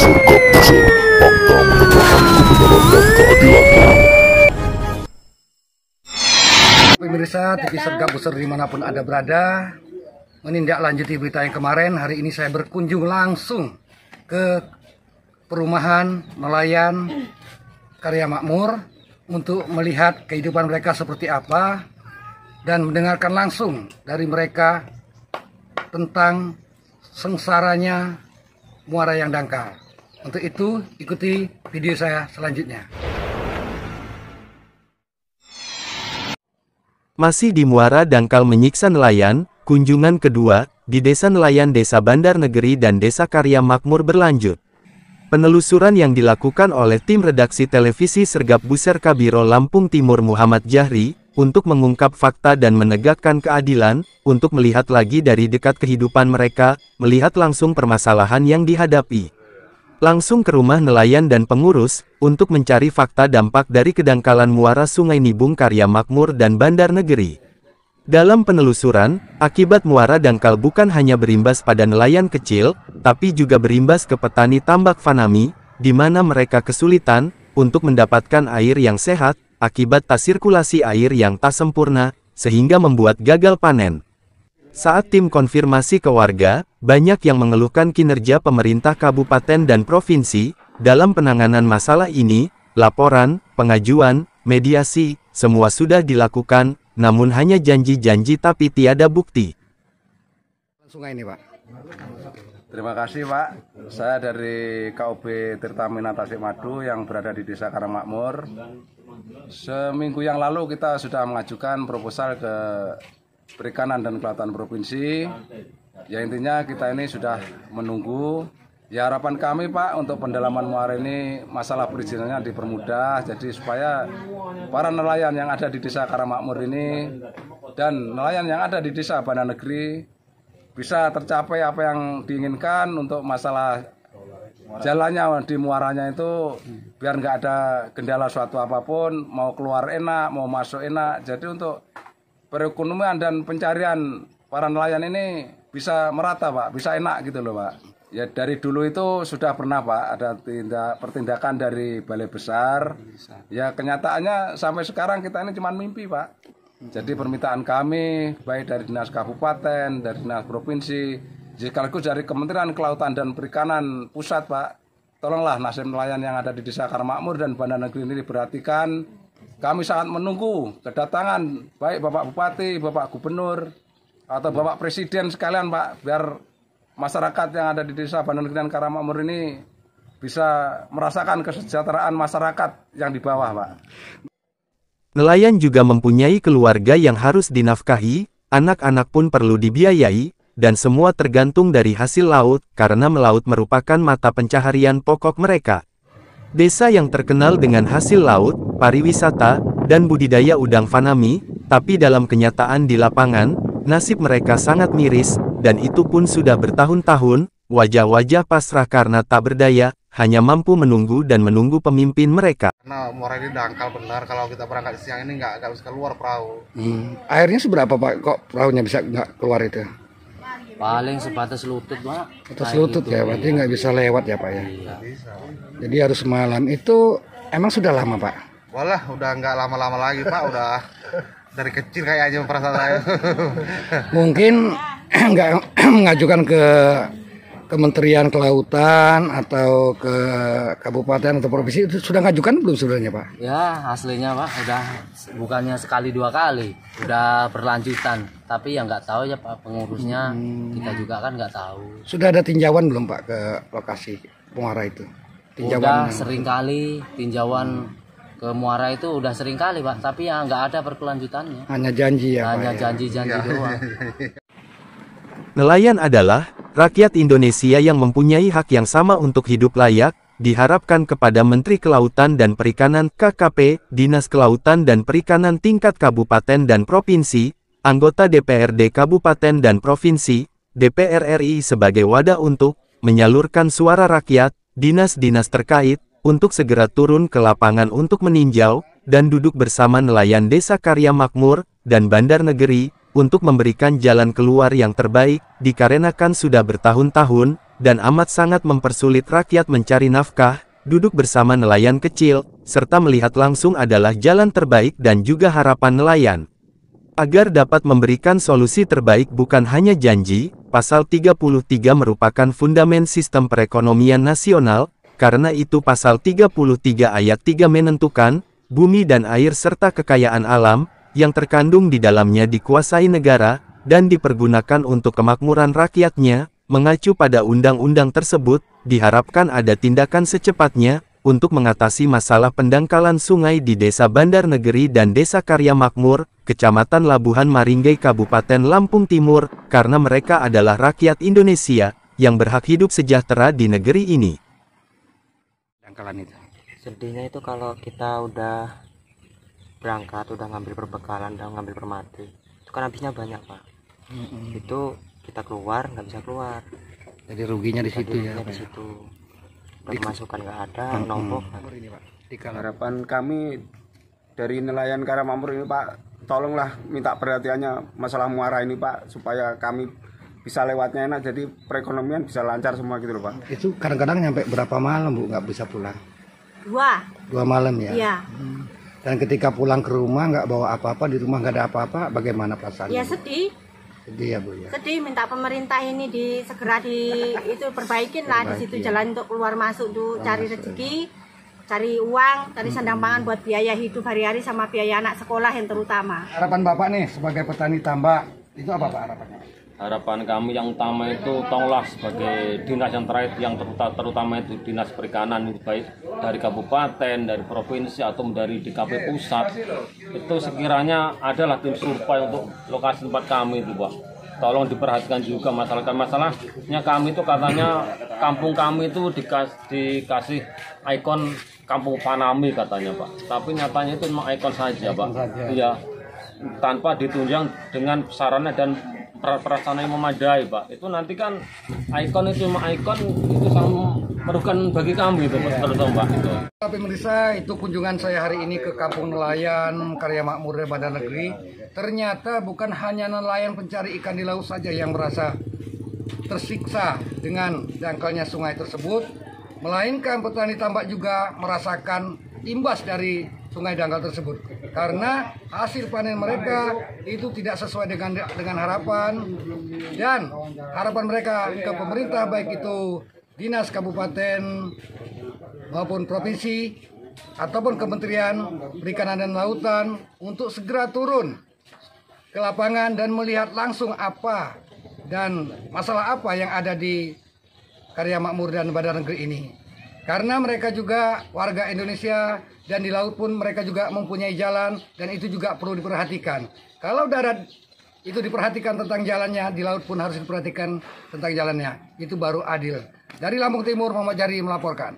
Sergap besar, fakta menegakkan kebenaran dan keadilan. Pemirsa TV Sergap Besar dimanapun Anda berada, menindaklanjuti berita yang kemarin, hari ini saya berkunjung langsung ke perumahan nelayan Karya Makmur untuk melihat kehidupan mereka seperti apa dan mendengarkan langsung dari mereka tentang sengsaranya muara yang dangkal. Untuk itu, ikuti video saya selanjutnya. Masih di muara dangkal menyiksa nelayan, kunjungan kedua di Desa Nelayan Desa Bandar Negeri dan Desa Karya Makmur berlanjut. Penelusuran yang dilakukan oleh tim redaksi televisi Sergap Besar Kabiro Lampung Timur Muhammad Jahri, untuk mengungkap fakta dan menegakkan keadilan, untuk melihat lagi dari dekat kehidupan mereka, melihat langsung permasalahan yang dihadapi. Langsung ke rumah nelayan dan pengurus, untuk mencari fakta dampak dari kedangkalan muara Sungai Nibung Karya Makmur dan Bandar Negeri. Dalam penelusuran, akibat muara dangkal bukan hanya berimbas pada nelayan kecil, tapi juga berimbas ke petani tambak Fanami, di mana mereka kesulitan untuk mendapatkan air yang sehat, akibat tak sirkulasi air yang tak sempurna, sehingga membuat gagal panen. Saat tim konfirmasi ke warga, banyak yang mengeluhkan kinerja pemerintah kabupaten dan provinsi dalam penanganan masalah ini. Laporan, pengajuan, mediasi, semua sudah dilakukan, namun hanya janji-janji tapi tiada bukti. Sungai ini, Pak. Terima kasih, Pak. Saya dari KUB Tirtamina Tasikmadu yang berada di Desa Karangmakmur. Seminggu yang lalu kita sudah mengajukan proposal ke Perikanan dan Kelautan Provinsi. Ya intinya kita ini sudah menunggu. Ya harapan kami, Pak, untuk pendalaman muara ini masalah perizinannya dipermudah, jadi supaya para nelayan yang ada di Desa Karangmakmur ini dan nelayan yang ada di Desa Bandar Negeri bisa tercapai apa yang diinginkan untuk masalah jalannya di muaranya itu, biar nggak ada kendala suatu apapun, mau keluar enak, mau masuk enak. Jadi untuk perekonomian dan pencarian para nelayan ini bisa merata, Pak, bisa enak gitu loh, Pak. Ya dari dulu itu sudah pernah, Pak, ada pertindakan dari Balai Besar. Ya kenyataannya sampai sekarang kita ini cuma mimpi, Pak. Jadi permintaan kami baik dari Dinas Kabupaten, dari Dinas Provinsi, sekaligus dari Kementerian Kelautan dan Perikanan Pusat, Pak, tolonglah nasib nelayan yang ada di Desa Karangmakmur dan Bandar Negeri ini diperhatikan. Kami sangat menunggu kedatangan baik Bapak Bupati, Bapak Gubernur, atau Bapak Presiden sekalian, Pak, biar masyarakat yang ada di Desa Bandar Negeri dan Karangmakmur ini bisa merasakan kesejahteraan masyarakat yang di bawah, Pak. Nelayan juga mempunyai keluarga yang harus dinafkahi, anak-anak pun perlu dibiayai, dan semua tergantung dari hasil laut, karena melaut merupakan mata pencaharian pokok mereka. Desa yang terkenal dengan hasil laut, pariwisata, dan budidaya udang Fanami, tapi dalam kenyataan di lapangan, nasib mereka sangat miris, dan itu pun sudah bertahun-tahun, wajah-wajah pasrah karena tak berdaya, hanya mampu menunggu dan menunggu pemimpin mereka. Nah, muara ini dangkal benar, kalau kita berangkat siang ini nggak bisa keluar perahu. Airnya seberapa, Pak? Kok perahunya bisa nggak keluar itu? Paling sebatas lutut, Pak. Atas lutut gitu. ya, berarti nggak bisa lewat ya, Pak ya? Iya. Jadi harus malam. Itu emang sudah lama, Pak? Walah, udah nggak lama-lama lagi, Pak. Udah dari kecil kayaknya perasaan saya. Mungkin nggak mengajukan ke Kementerian Kelautan atau ke Kabupaten atau Provinsi, itu sudah ngajukan belum sebenarnya, Pak? Ya, aslinya, Pak, udah bukannya sekali dua kali, udah berlanjutan. Tapi yang nggak tahu ya, Pak, pengurusnya, kita juga kan nggak tahu. Sudah ada tinjauan belum, Pak, ke lokasi muara itu? Udah sering kali tinjauan ke muara itu udah sering kali, Pak, tapi ya nggak ada berkelanjutannya. Hanya janji ya, Hanya Pak? janji-janji doang. Nelayan adalah rakyat Indonesia yang mempunyai hak yang sama untuk hidup layak. Diharapkan kepada Menteri Kelautan dan Perikanan (KKP), Dinas Kelautan dan Perikanan tingkat kabupaten dan provinsi, anggota DPRD Kabupaten dan Provinsi, DPR RI sebagai wadah untuk menyalurkan suara rakyat, dinas-dinas terkait, untuk segera turun ke lapangan untuk meninjau, dan duduk bersama nelayan Desa Karya Makmur, dan Bandar Negeri, untuk memberikan jalan keluar yang terbaik, dikarenakan sudah bertahun-tahun, dan amat sangat mempersulit rakyat mencari nafkah. Duduk bersama nelayan kecil, serta melihat langsung adalah jalan terbaik dan juga harapan nelayan. Agar dapat memberikan solusi terbaik bukan hanya janji, pasal 33 merupakan fundamen sistem perekonomian nasional, karena itu pasal 33 ayat 3 menentukan, bumi dan air serta kekayaan alam, yang terkandung di dalamnya dikuasai negara, dan dipergunakan untuk kemakmuran rakyatnya. Mengacu pada undang-undang tersebut, diharapkan ada tindakan secepatnya, untuk mengatasi masalah pendangkalan sungai di Desa Bandar Negeri dan Desa Karya Makmur, Kecamatan Labuhan Maringgai Kabupaten Lampung Timur, karena mereka adalah rakyat Indonesia, yang berhak hidup sejahtera di negeri ini. Dangkalan itu. Sedihnya itu kalau kita udah berangkat, udah ngambil perbekalan, udah ngambil permati, itu kan habisnya banyak Pak. Itu kita keluar nggak bisa keluar, Jadi ruginya di situ ya. di situ pemasukan nggak ada, nombok. Harapan kami dari nelayan Karya Makmur ini Pak, tolonglah minta perhatiannya masalah muara ini Pak, supaya kami bisa lewatnya enak, jadi perekonomian bisa lancar semua gitu loh Pak. Itu kadang-kadang nyampe berapa malam Bu nggak bisa pulang? 2 malam ya? Iya. Dan ketika pulang ke rumah nggak bawa apa-apa, di rumah nggak ada apa-apa, bagaimana perasaan? Ya sedih. Sedih ya Bu ya. Sedih, minta pemerintah ini segera itu perbaikin lah di situ jalan untuk keluar masuk tuh, cari rezeki, cari uang, cari sandang pangan buat biaya hidup hari-hari sama biaya anak sekolah yang terutama. Harapan Bapak nih sebagai petani tambak, itu apa Pak harapannya? Harapan kami yang utama itu tolonglah sebagai dinas yang terakhir, yang terutama itu dinas perikanan, baik dari kabupaten, dari provinsi atau dari DKP pusat, itu sekiranya adalah tim survei untuk lokasi tempat kami itu Pak. Tolong diperhatikan juga masalahnya kami itu katanya kampung kami itu dikasih ikon kampung Panami katanya Pak. Tapi nyatanya itu memang ikon saja Pak. Iya, tanpa ditunjang dengan sarana dan prasarana yang memadai Pak. Itu nanti kan ikon itu sangat merugikan bagi kami itu terutama Pak. Itu. Pemirsa, itu kunjungan saya hari ini ke Kampung Nelayan Karya Makmur Bandar Negeri. Ternyata bukan hanya nelayan pencari ikan di laut saja yang merasa tersiksa dengan dangkalnya sungai tersebut, melainkan petani tambak juga merasakan imbas dari sungai dangkal tersebut, karena hasil panen mereka itu tidak sesuai dengan harapan, dan harapan mereka ke pemerintah baik itu dinas kabupaten maupun provinsi ataupun Kementerian Perikanan dan Lautan untuk segera turun ke lapangan dan melihat langsung apa dan masalah apa yang ada di Karya Makmur dan Bandar Negeri ini. Karena mereka juga warga Indonesia dan di laut pun mereka juga mempunyai jalan, dan itu juga perlu diperhatikan. Kalau darat itu diperhatikan tentang jalannya, di laut pun harus diperhatikan tentang jalannya. Itu baru adil. Dari Lampung Timur, Muhammad Jari melaporkan.